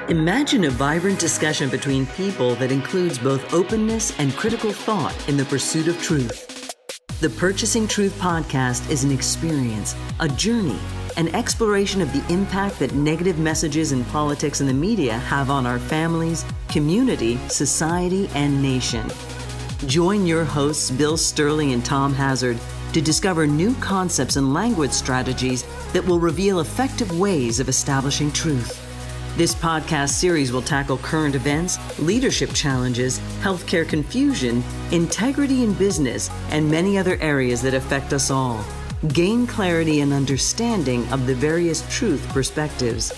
Imagine a vibrant discussion between people that includes both openness and critical thought in the pursuit of truth. The Purchasing Truth podcast is an experience, a journey, an exploration of the impact that negative messages in politics and the media have on our families, community, society, and nation. Join your hosts, Bill Stierle and Tom Hazard, to discover new concepts and language strategies that will reveal effective ways of establishing truth. This podcast series will tackle current events, leadership challenges, healthcare confusion, integrity in business, and many other areas that affect us all. Gain clarity and understanding of the various truth perspectives.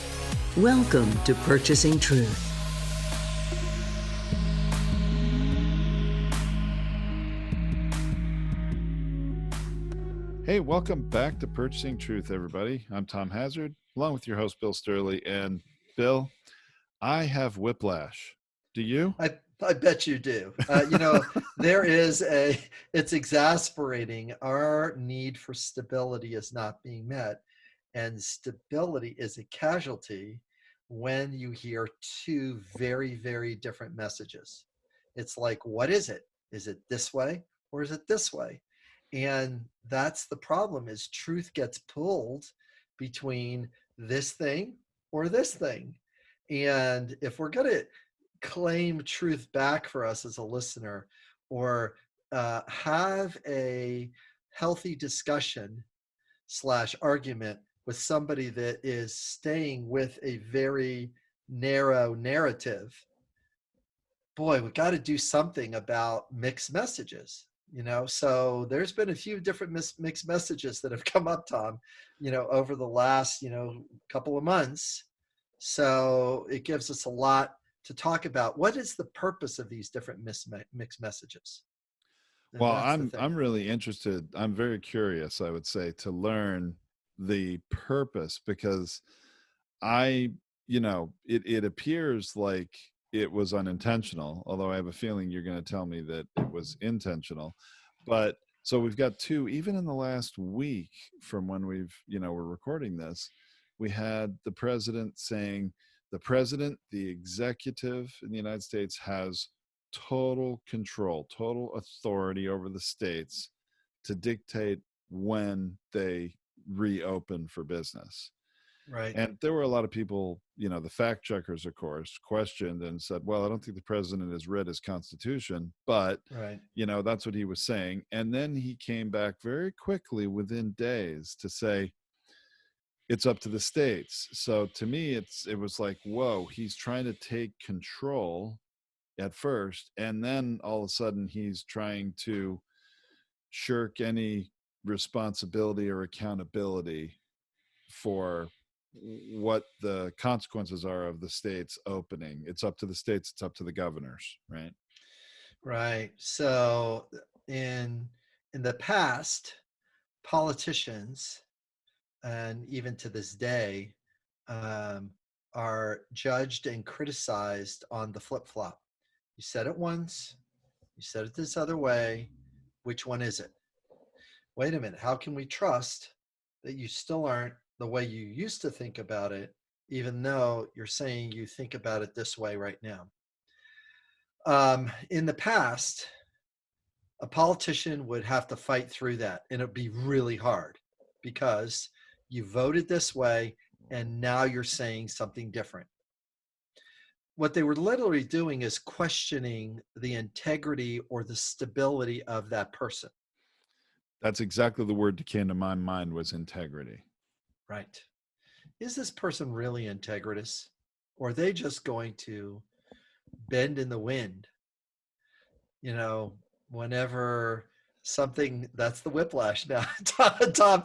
Welcome to Purchasing Truth. Hey, welcome back to Purchasing Truth, everybody. I'm Tom Hazard, along with your host, Bill Stierle. And Bill, I have whiplash. Do you? I bet you do. It's exasperating. Our need for stability is not being met. And stability is a casualty when you hear two very, very different messages. It's like, what is it? Is it this way or is it this way? And that's the problem, is truth gets pulled between this thing or this thing. And if we're going to claim truth back for us as a listener, or have a healthy discussion / argument with somebody that is staying with a very narrow narrative, boy, we got to do something about mixed messages. So there's been a few different mixed messages that have come up, Tom, over the last, couple of months. So it gives us a lot to talk about. What is the purpose of these different mixed messages? And well, I'm really interested. I'm very curious, I would say, to learn the purpose, because it appears like it was unintentional, although I have a feeling you're going to tell me that it was intentional. But so we've got two, even in the last week from when we're recording this, we had the president saying the executive in the United States has total control, total authority over the states to dictate when they reopen for business. Right. And there were a lot of people, the fact checkers, of course, questioned and said, well, I don't think the president has read his constitution, but, right. That's what he was saying. And then he came back very quickly within days to say, it's up to the states. So to me, it was like, whoa, he's trying to take control at first. And then all of a sudden he's trying to shirk any responsibility or accountability for what the consequences are of the states opening. It's up to the states. It's up to the governors, right? Right. So in the past, politicians, and even to this day, are judged and criticized on the flip-flop. You said it once, you said it this other way. Which one is it? Wait a minute. How can we trust that you still aren't the way you used to think about it, even though you're saying you think about it this way right now? In the past, a politician would have to fight through that, and it'd be really hard because you voted this way and now you're saying something different. What they were literally doing is questioning the integrity or the stability of that person. That's exactly the word that came to my mind, was integrity. Right. Is this person really integritous, or are they just going to bend in the wind? Whenever something, that's the whiplash now. Tom,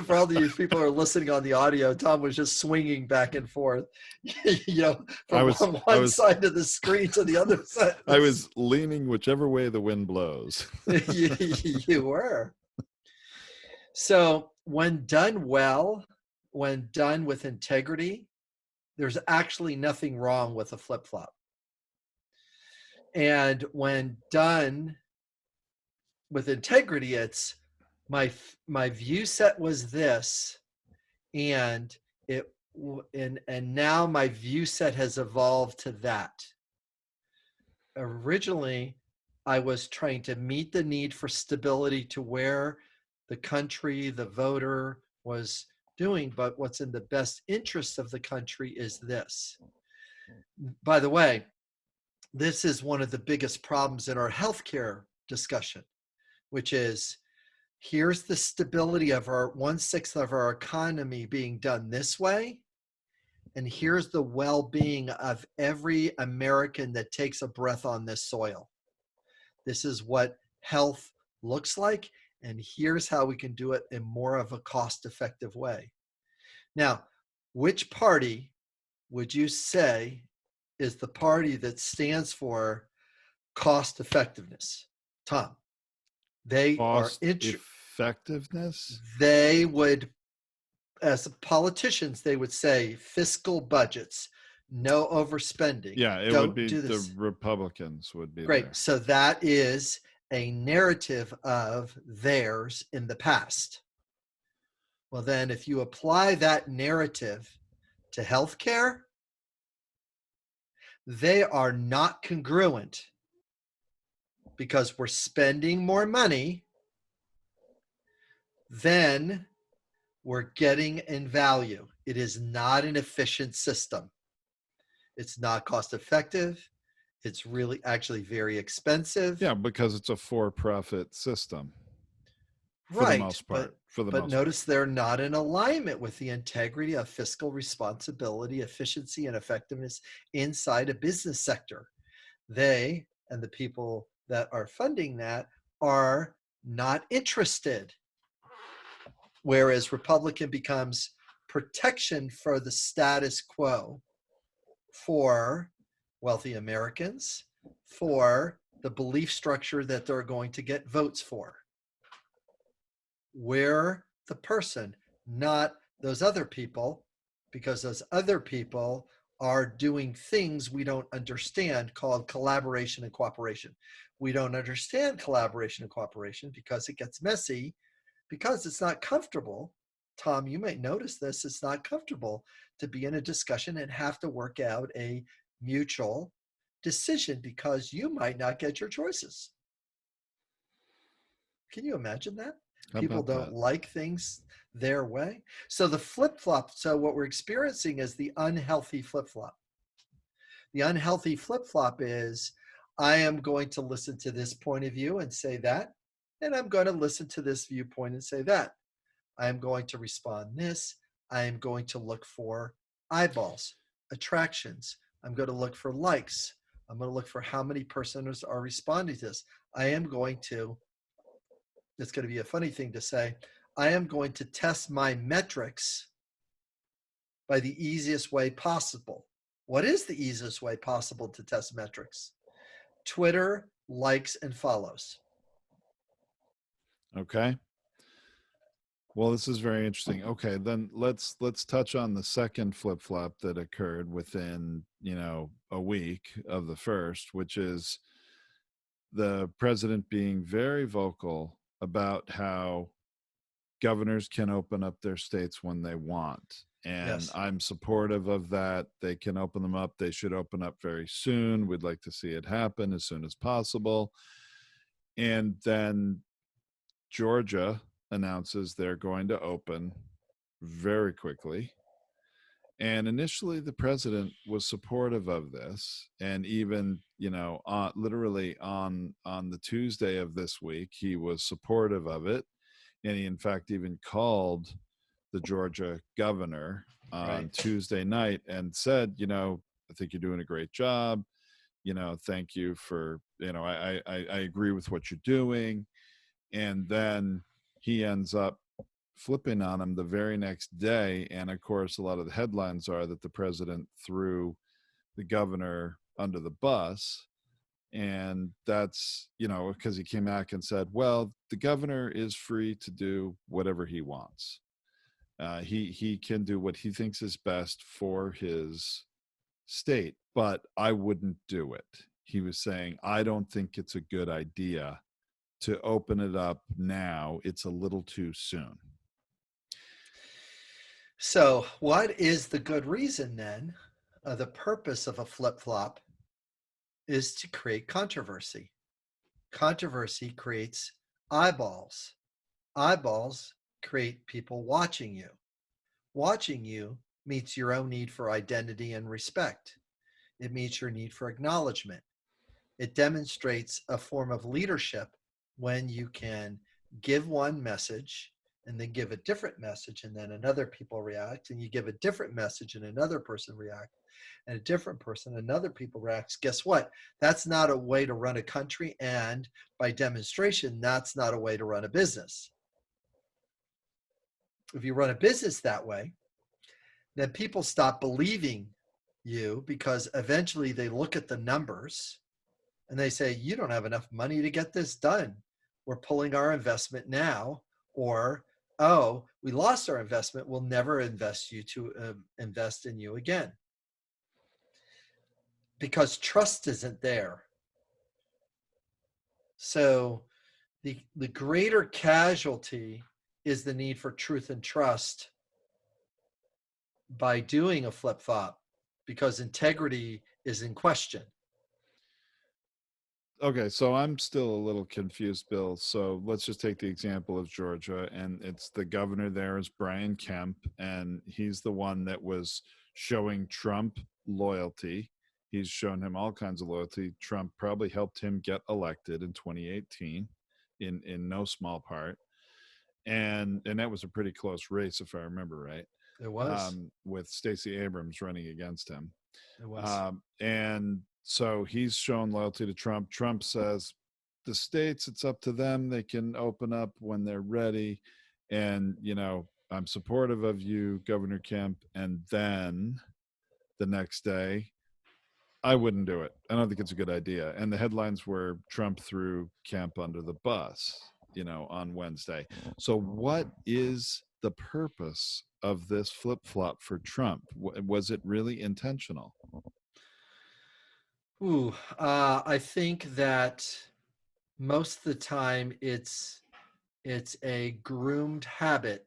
for all of you people who are listening on the audio, Tom was just swinging back and forth, from one side of the screen to the other side. I was leaning whichever way the wind blows. You were. So when done well, when done with integrity, there's actually nothing wrong with a flip-flop. And when done with integrity, it's my view set was this, and it And now my view set has evolved to that. Originally, I was trying to meet the need for stability to where the country, the voter was doing, but what's in the best interest of the country is this. By the way, this is one of the biggest problems in our healthcare discussion, which is here's the stability of our 1/6 of our economy being done this way. And here's the well-being of every American that takes a breath on this soil. This is what health looks like. And here's how we can do it in more of a cost-effective way. Now, which party would you say is the party that stands for cost effectiveness? Tom, they Cost are effectiveness? they would, as politicians, they would say fiscal budgets, no overspending. Yeah, it would Don't be do the this. Republicans would be Great. there. So that is a narrative of theirs in the past. Well, then, if you apply that narrative to healthcare, they are not congruent because we're spending more money than we're getting in value. It is not an efficient system. It's not cost effective. It's really actually very expensive. Yeah, because it's a for-profit system. For the Right. most part. But notice they're not in alignment with the integrity of fiscal responsibility, efficiency, and effectiveness inside a business sector. They and the people that are funding that are not interested. Whereas Republican becomes protection for the status quo for wealthy Americans, for the belief structure that they're going to get votes for. We're the person, not those other people, because those other people are doing things we don't understand called collaboration and cooperation. We don't understand collaboration and cooperation because it gets messy, because it's not comfortable. Tom, you might notice this, it's not comfortable to be in a discussion and have to work out a mutual decision because you might not get your choices. Can you imagine that? People don't like things their way. So the flip-flop, so what we're experiencing is the unhealthy flip-flop. The unhealthy flip-flop is I am going to listen to this point of view and say that, and I'm going to listen to this viewpoint and say that. I am going to respond this. I am going to look for eyeballs, attractions. I'm going to look for likes. I'm going to look for how many persons are responding to this. I am going to, it's going to be a funny thing to say, I am going to test my metrics by the easiest way possible. What is the easiest way possible to test metrics? Twitter, likes, and follows. Okay. Well, this is very interesting. Okay, then let's touch on the second flip-flop that occurred within, a week of the first, which is the president being very vocal about how governors can open up their states when they want. And Yes. I'm supportive of that. They can open them up. They should open up very soon. We'd like to see it happen as soon as possible. And then Georgia announces they're going to open very quickly. And initially, the president was supportive of this, and even literally on the Tuesday of this week, he was supportive of it, and he in fact even called the Georgia governor on Tuesday night and said, I think you're doing a great job. Thank you for I agree with what you're doing. And then he ends up flipping on him the very next day. And of course, a lot of the headlines are that the president threw the governor under the bus. And that's, because he came back and said, well, the governor is free to do whatever he wants. He can do what he thinks is best for his state, but I wouldn't do it. He was saying, I don't think it's a good idea to open it up now. It's a little too soon. So, what is the good reason then? The purpose of a flip flop is to create controversy. Controversy creates eyeballs. Eyeballs create people watching you. Watching you meets your own need for identity and respect. It meets your need for acknowledgement. It demonstrates a form of leadership when you can give one message and then give a different message, and then another people react, and you give a different message and another person reacts, and a different person, another people reacts. Guess what? That's not a way to run a country, and by demonstration, that's not a way to run a business. If you run a business that way, then people stop believing you, because eventually they look at the numbers and they say, you don't have enough money to get this done. We're pulling our investment now. Or, oh, we lost our investment. We'll never invest in you again. Because trust isn't there. So the greater casualty is the need for truth and trust by doing a flip-flop, because integrity is in question. Okay, so I'm still a little confused, Bill. So let's just take the example of Georgia, and it's the governor there is Brian Kemp, and he's the one that was showing Trump loyalty. He's shown him all kinds of loyalty. Trump probably helped him get elected in 2018 in no small part. And that was a pretty close race, if I remember right. It was. With Stacey Abrams running against him. It was. And so he's shown loyalty to Trump. Trump says, the states, it's up to them. They can open up when they're ready. And, I'm supportive of you, Governor Kemp. And then the next day, I wouldn't do it. I don't think it's a good idea. And the headlines were Trump threw Kemp under the bus, on Wednesday. So what is the purpose of this flip-flop for Trump? Was it really intentional? I think that most of the time it's a groomed habit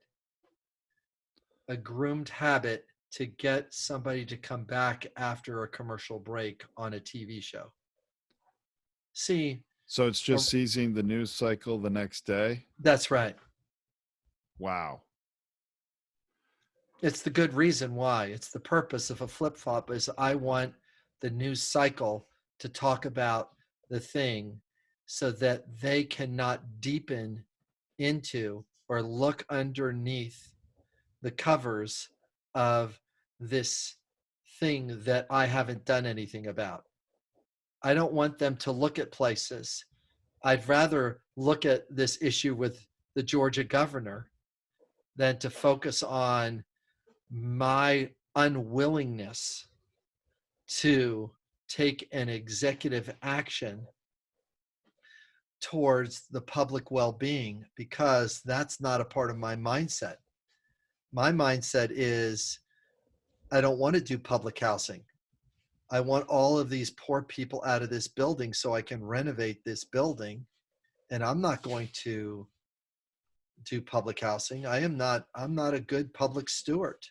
to get somebody to come back after a commercial break on a TV show. See, so it's just seizing the news cycle the next day? That's right. Wow. It's the good reason why. It's the purpose of a flip-flop is I want the news cycle to talk about the thing so that they cannot deepen into or look underneath the covers of this thing that I haven't done anything about. I don't want them to look at places. I'd rather look at this issue with the Georgia governor than to focus on my unwillingness to take an executive action towards the public well-being, because that's not a part of my mindset. My mindset is I don't want to do public housing. I want all of these poor people out of this building so I can renovate this building. And I'm not going to do public housing. I'm not a good public steward.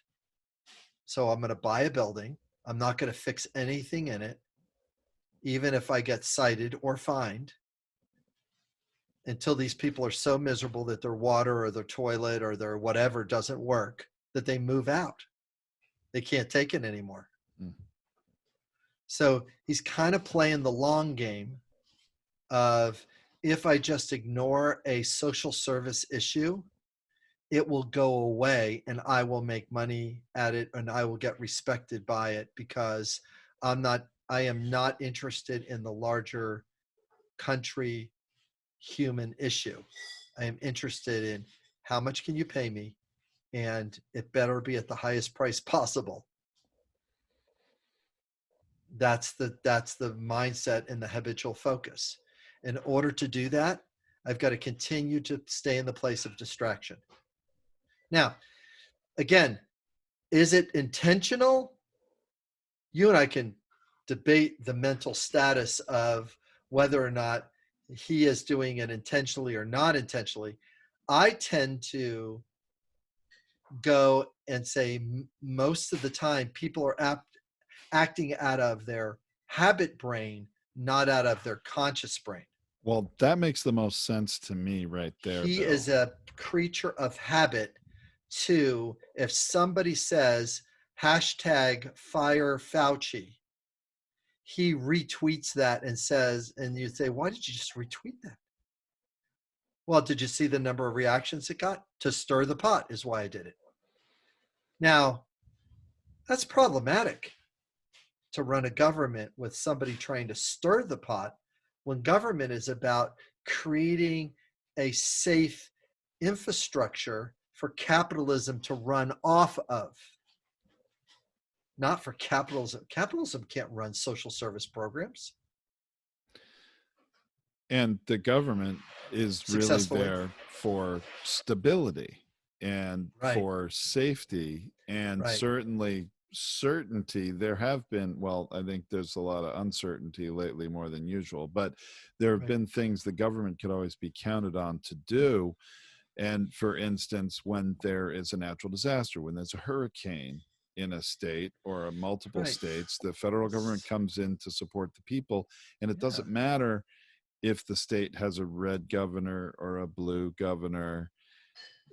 So I'm going to buy a building. I'm not going to fix anything in it, even if I get cited or fined, until these people are so miserable that their water or their toilet or their whatever doesn't work, that they move out. They can't take it anymore. Mm. So he's kind of playing the long game of, if I just ignore a social service issue, it will go away and I will make money at it and I will get respected by it, because I am not interested in the larger country human issue. I am interested in how much can you pay me, and it better be at the highest price possible. That's the mindset and the habitual focus. In order to do that, I've got to continue to stay in the place of distraction. Now, again, is it intentional? You and I can debate the mental status of whether or not he is doing it intentionally or not intentionally. I tend to go and say most of the time people are acting out of their habit brain, not out of their conscious brain. Well, that makes the most sense to me right there, He Bill. is a creature of habit too. If somebody says hashtag fire Fauci, he retweets that and says, and you say, why did you just retweet that? Well, did you see the number of reactions it got? To stir the pot is why I did it. Now, that's problematic to run a government with somebody trying to stir the pot when government is about creating a safe infrastructure for capitalism to run off of, not for capitalism. Capitalism can't run social service programs And the government is really successfully. there for stability and Right, for safety and right, certainly certainty. There have been, well, I think there's a lot of uncertainty lately more than usual, but there have right. been things the government could always be counted on to do. And for instance, when there is a natural disaster, when there's a hurricane in a state or multiple Right. states, the federal government comes in to support the people. And it Yeah. doesn't matter if the state has a red governor or a blue governor.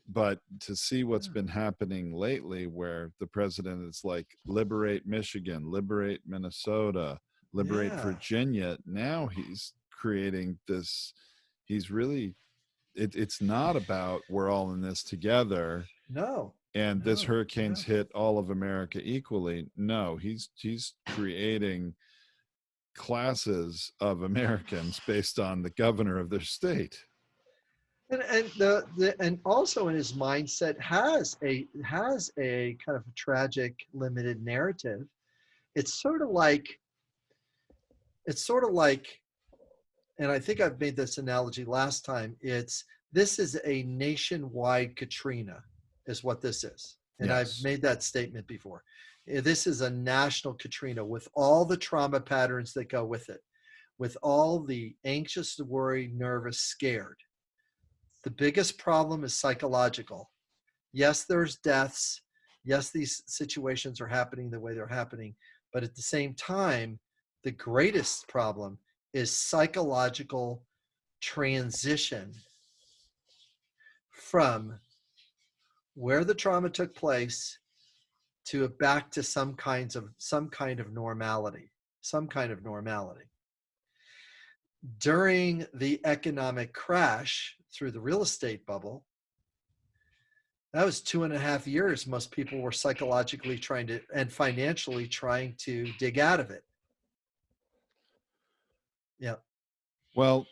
But to see what's Yeah. been happening lately, where the president is like, liberate Michigan, liberate Minnesota, liberate Yeah. Virginia, now he's creating this, he's really, it's not about we're all in this together No. and this No. hurricane's No. hit all of America equally. No, he's creating classes of Americans based on the governor of their state. And and also in his mindset has a kind of a tragic limited narrative. It's sort of like it's sort of like, and I think I've made this analogy last time. This is a nationwide Katrina, is what this is. And I've Yes. made that statement before. This is a national Katrina with all the trauma patterns that go with it, with all the anxious, worried, nervous, scared. The biggest problem is psychological. Yes, there's deaths. Yes, these situations are happening the way they're happening. But at the same time, the greatest problem is psychological transition from where the trauma took place to back to some kind of normality, some kind of normality. During the economic crash through the real estate bubble, that was 2.5 years. Most people were psychologically trying to and financially trying to dig out of it. Yeah. Well,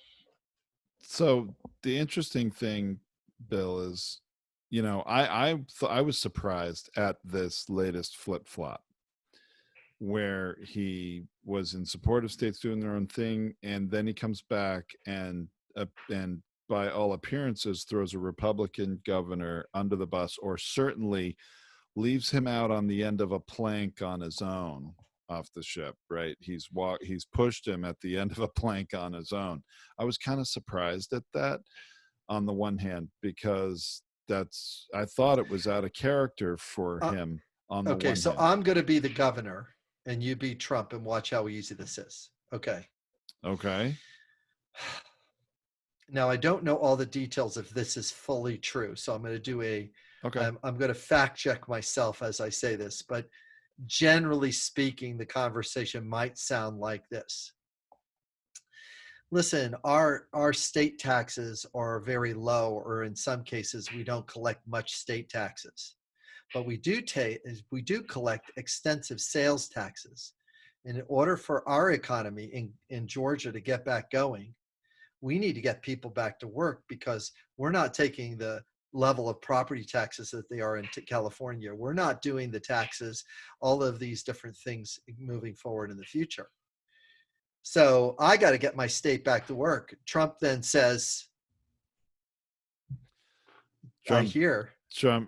so the interesting thing, Bill, is, I was surprised at this latest flip flop where he was in support of states doing their own thing, and then he comes back and by all appearances throws a Republican governor under the bus, or certainly leaves him out on the end of a plank on his own off the ship. Right, he's pushed him at the end of a plank on his own. I was kind of surprised at that on the one hand, because I thought it was out of character for Uh, him on the okay. one So hand. I'm going to be the governor and you be Trump and watch how easy this is. Okay. Okay. Now, I don't know all the details if this is fully true. So I'm going to Okay. I'm going to fact check myself as I say this, but generally speaking, the conversation might sound like this. Listen, our state taxes are very low, or in some cases, we don't collect much state taxes. But we do collect extensive sales taxes. And in order for our economy in Georgia to get back going, we need to get people back to work, because we're not taking the level of property taxes that they are in California. We're not doing the taxes, all of these different things moving forward in the future. So I got to get my state back to work. Trump then says, I Trump, hear.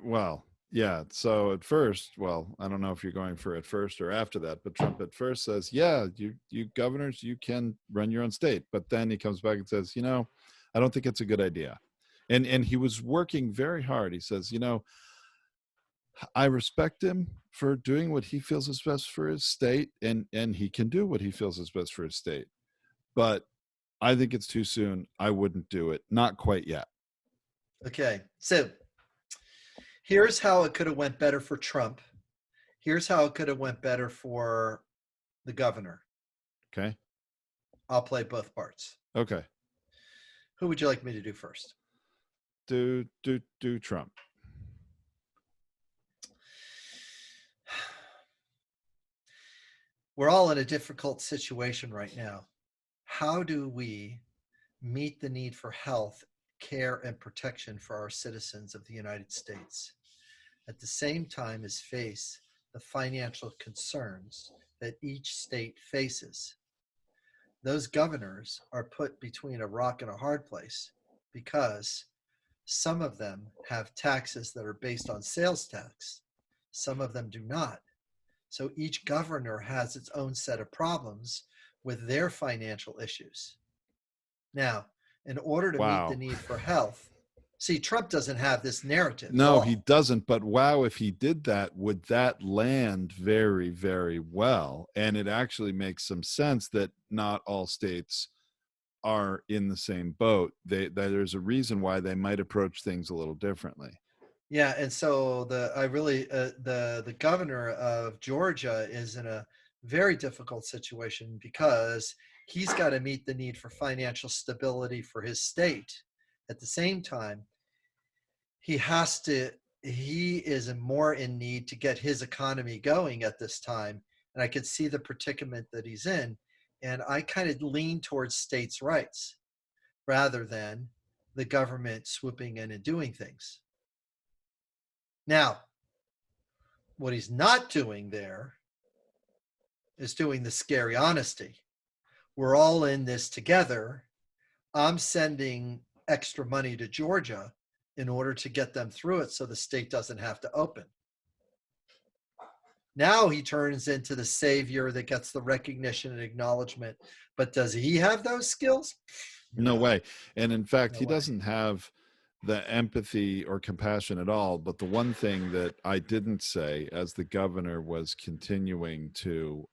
well, yeah. So at first, well, I don't know if you're going for at first or after that, but Trump at first says, yeah, you governors, you can run your own state. But then he comes back and says, I don't think it's a good idea. And he was working very hard. He says, I respect him for doing what he feels is best for his state, and he can do what he feels is best for his state. But I think it's too soon. I wouldn't do it. Not quite yet. Okay, so here's how it could have went better for Trump. Here's how it could have went better for the governor. Okay. I'll play both parts. Okay. Who would you like me to do first? Do Trump. We're all in a difficult situation right now. How do we meet the need for health, care, and protection for our citizens of the United States, at the same time as face the financial concerns that each state faces? Those governors are put between a rock and a hard place because some of them have taxes that are based on sales tax. Some of them do not. So each governor has its own set of problems with their financial issues. Now, in order to meet the Wow. need for health, see, Trump doesn't have this narrative at No, all. he doesn't. But wow, if he did that, would that land very, very well? And it actually makes some sense that not all states are in the same boat. There's a reason why they might approach things a little differently. Yeah, and so the governor of Georgia is in a very difficult situation because he's got to meet the need for financial stability for his state. At the same time, he is more in need to get his economy going at this time. And I could see the predicament that he's in. And I kind of lean towards states' rights rather than the government swooping in and doing things. Now, what he's not doing there is doing the scary honesty. We're all in this together. I'm sending extra money to Georgia in order to get them through it so the state doesn't have to open. Now he turns into the savior that gets the recognition and acknowledgement. But does he have those skills? No way. And in fact, No he way. doesn't have the empathy or compassion at all. But the one thing that I didn't say as the governor was continuing to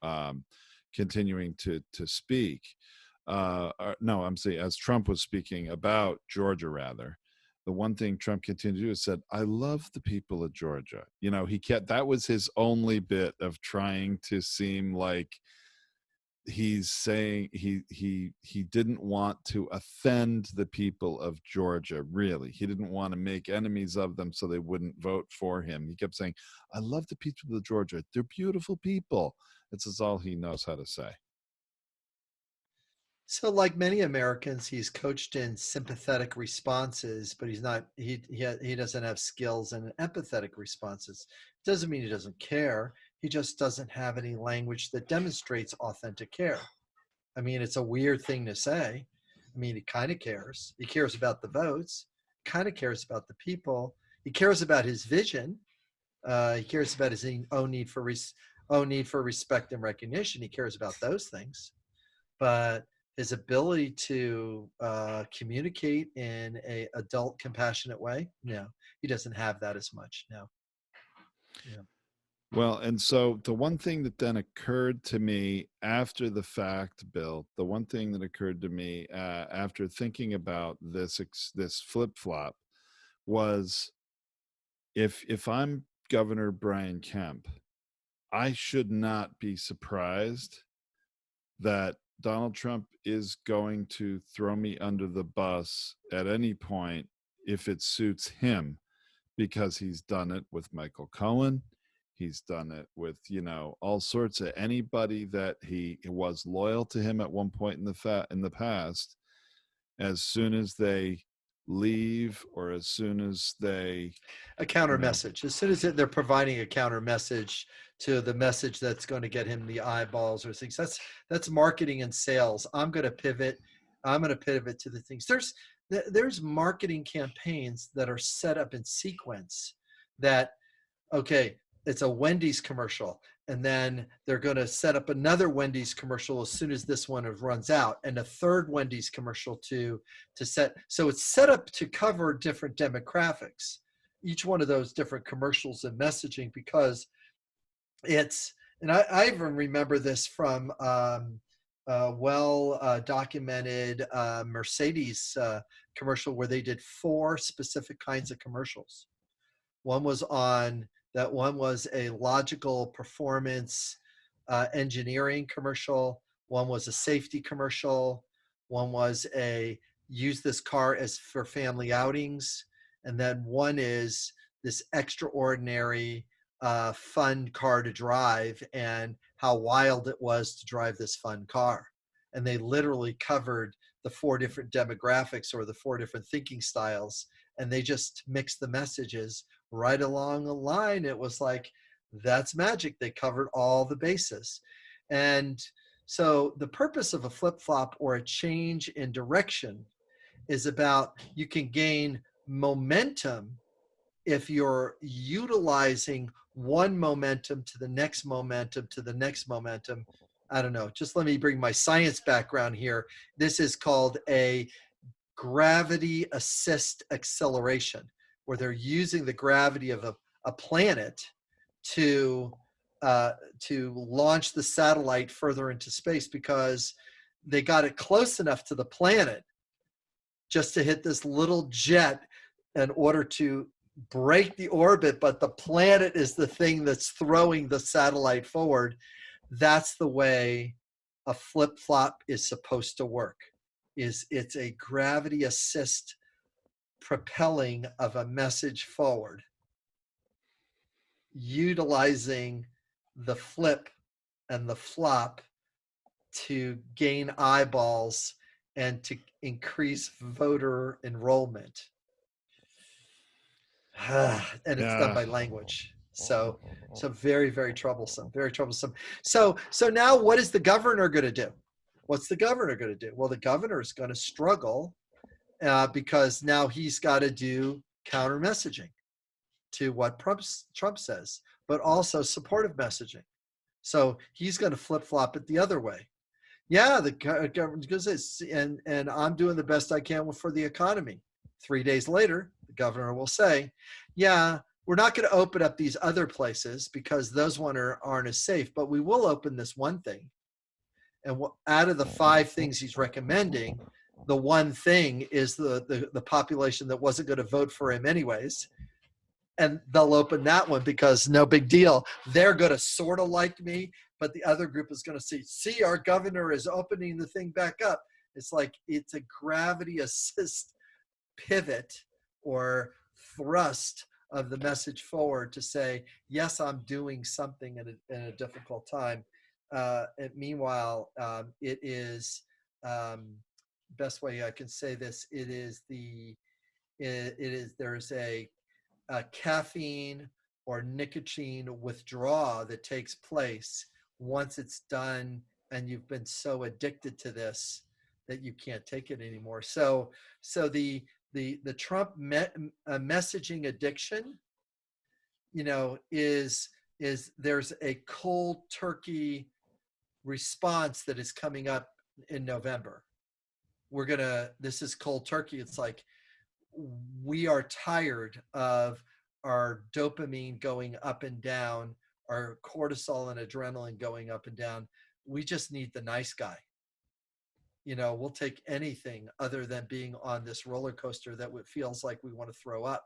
speak, no, I'm saying as Trump was speaking about Georgia, rather, the one thing Trump continued to do is said, "I love the people of Georgia." You know, that was his only bit of trying to seem like he's saying he didn't want to offend the people of Georgia. Really, he didn't want to make enemies of them so they wouldn't vote for him. He kept saying, "I love the people of Georgia. They're beautiful people." This all he knows how to say. So, like many Americans, he's coached in sympathetic responses, but he's not. He doesn't have skills in empathetic responses. Doesn't mean he doesn't care. He just doesn't have any language that demonstrates authentic care. I mean, it's a weird thing to say. I mean, he kind of cares. He cares about the votes. Kind of cares about the people. He cares about his vision. He cares about his own need for respect and recognition. He cares about those things, but his ability to communicate in a adult, compassionate way, no, he doesn't have that as much. No. Yeah. Well, and so the one thing that then occurred to me after the fact, Bill, the one thing that occurred to me after thinking about this flip flop was, if I'm Governor Brian Kemp, I should not be surprised that Donald Trump is going to throw me under the bus at any point if it suits him, because he's done it with Michael Cohen. He's done it with, all sorts of anybody that he was loyal to him at one point in the past. As soon as they leave, or as soon as they A counter message. As soon as they're providing a counter message to the message that's going to get him the eyeballs or things, that's marketing and sales. I'm going to pivot to the things. There's marketing campaigns that are set up in sequence that, okay, it's a Wendy's commercial, and then they're going to set up another Wendy's commercial as soon as this one runs out, and a third Wendy's commercial to set. So it's set up to cover different demographics. each one of those different commercials and messaging, because it's, and I even remember this from documented Mercedes commercial where they did 4 specific kinds of commercials. One was a logical performance engineering commercial. One was a safety commercial. One was a use this car as for family outings. And then one is this extraordinary fun car to drive and how wild it was to drive this fun car. And they literally covered the 4 different demographics or the 4 different thinking styles, and they just mixed the messages right along the line. It was like, that's magic. They covered all the bases. And so the purpose of a flip-flop or a change in direction is about, you can gain momentum if you're utilizing one momentum to the next momentum to the next momentum. I don't know, just let me bring my science background here. This is called a gravity assist acceleration, where they're using the gravity of a planet to launch the satellite further into space, because they got it close enough to the planet just to hit this little jet in order to break the orbit, but the planet is the thing that's throwing the satellite forward. That's the way a flip-flop is supposed to work. It's a gravity assist propelling of a message forward, utilizing the flip and the flop to gain eyeballs and to increase voter enrollment. And it's done by language. So very, very troublesome, very troublesome. So now what is the governor going to do? What's the governor going to do? Well, the governor is going to struggle because now he's got to do counter messaging to what Trump says, but also supportive messaging. So he's going to flip-flop it the other way. Yeah, the government goes this, and I'm doing the best I can for the economy. 3 days later, the governor will say, yeah, we're not going to open up these other places because those aren't as safe, but we will open this one thing. And out of the 5 things he's recommending, the one thing is the population that wasn't going to vote for him anyways. And they'll open that one because no big deal. They're going to sort of like me, but the other group is going to see, our governor is opening the thing back up. It's like, it's a gravity assist pivot or thrust of the message forward to say, yes, I'm doing something in a difficult time. And meanwhile, it is, best way I can say this, there's a caffeine or nicotine withdrawal that takes place once it's done, and you've been so addicted to this that you can't take it anymore. So the Trump messaging addiction, is there's a cold turkey response that is coming up in November. This is cold turkey. It's like, we are tired of our dopamine going up and down, our cortisol and adrenaline going up and down. We just need the nice guy. We'll take anything other than being on this roller coaster that feels like we want to throw up.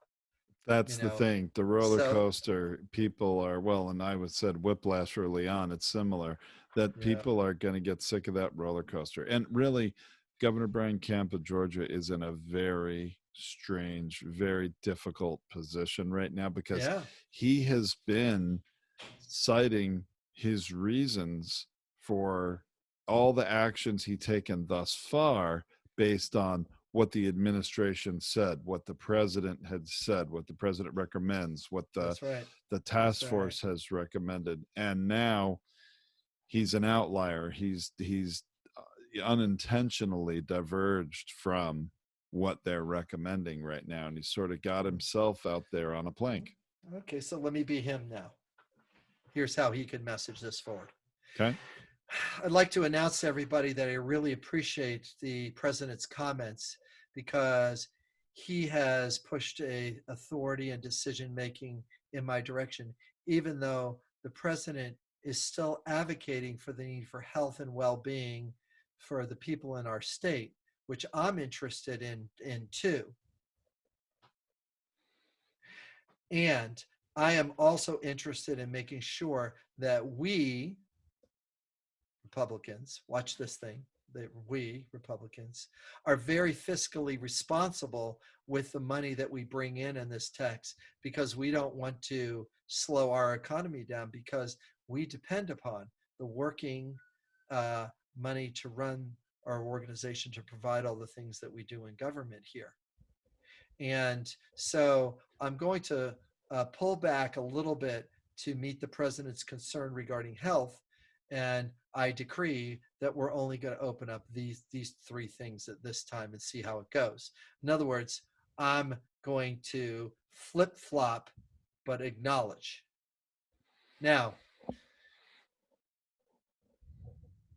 That's the thing. The roller coaster, people are, and I said whiplash early on. It's similar, that people are going to get sick of that roller coaster. And really, Governor Brian Kemp of Georgia is in a very strange, very difficult position right now, because he has been citing his reasons for all the actions he's taken thus far based on what the administration said, what the president had said, what the president recommends, what the task force has recommended. And now he's an outlier. He's unintentionally diverged from what they're recommending right now, and he's sort of got himself out there on a plank. Okay, so let me be him now. Here's how he can message this forward. Okay. I'd like to announce to everybody that I really appreciate the president's comments, because he has pushed a authority and decision making in my direction, even though the president is still advocating for the need for health and well-being for the people in our state, which I'm interested in too. And I am also interested in making sure that we Republicans, watch this thing, that we Republicans are very fiscally responsible with the money that we bring in this tax, because we don't want to slow our economy down, because we depend upon the working money to run our organization, to provide all the things that we do in government here. And so I'm going to pull back a little bit to meet the president's concern regarding health. And I decree that we're only going to open up these three things at this time and see how it goes. In other words, I'm going to flip-flop, but acknowledge. Now,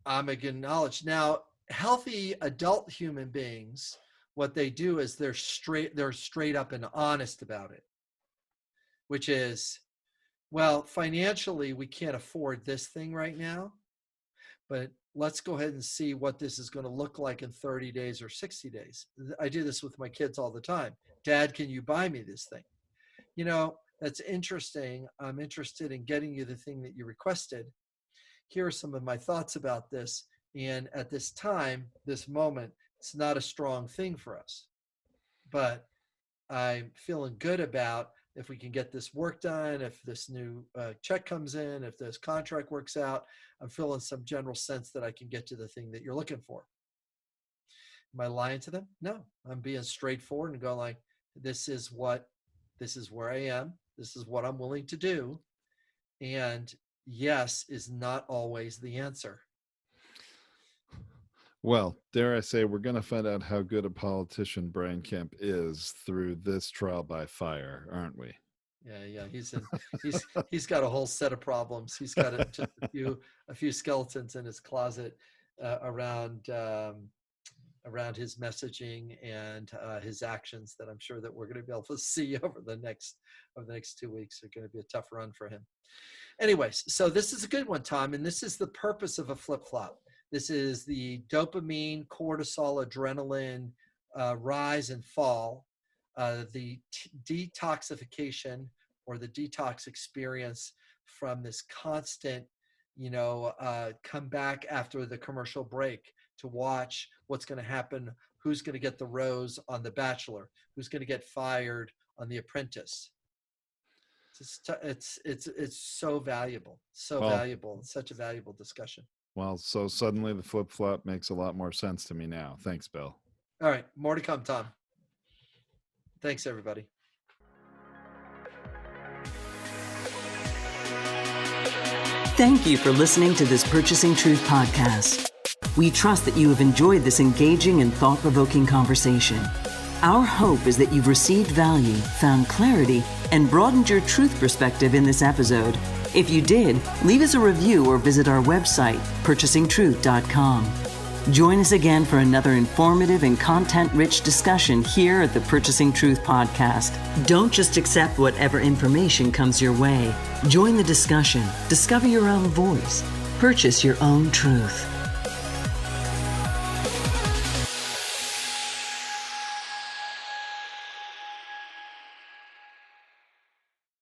I'm acknowledged. Now, healthy adult human beings, what they do is they're straight up and honest about it, which is, well, financially, we can't afford this thing right now, but let's go ahead and see what this is going to look like in 30 days or 60 days. I do this with my kids all the time. Dad, can you buy me this thing? You know, that's interesting. I'm interested in getting you the thing that you requested. Here are some of my thoughts about this. And at this time, this moment, it's not a strong thing for us. But I'm feeling good about if we can get this work done, if this new check comes in, if this contract works out. I'm feeling some general sense that I can get to the thing that you're looking for. Am I lying to them? No, I'm being straightforward and going like, this is where I am. This is what I'm willing to do. And yes is not always the answer. Well, dare I say, we're going to find out how good a politician Brian Kemp is through this trial by fire, aren't we? Yeah. He's got a whole set of problems. He's got just a few skeletons in his closet around his messaging and his actions that I'm sure that we're going to be able to see over the next 2 weeks. Are going to be a tough run for him. Anyways, so this is a good one, Tom, and this is the purpose of a flip-flop. This is the dopamine, cortisol, adrenaline rise and fall, the detoxification or the detox experience from this constant, come back after the commercial break to watch what's going to happen, who's going to get the rose on The Bachelor, who's going to get fired on The Apprentice. It's so valuable, valuable. It's such a valuable discussion. Well, so suddenly the flip-flop makes a lot more sense to me now. Thanks, Bill. All right, more to come, Tom. Thanks, everybody. Thank you for listening to this Purchasing Truth podcast. We trust that you have enjoyed this engaging and thought-provoking conversation. Our hope is that you've received value, found clarity, and broadened your truth perspective in this episode. If you did, leave us a review or visit our website, purchasingtruth.com. Join us again for another informative and content-rich discussion here at the Purchasing Truth podcast. Don't just accept whatever information comes your way. Join the discussion. Discover your own voice. Purchase your own truth.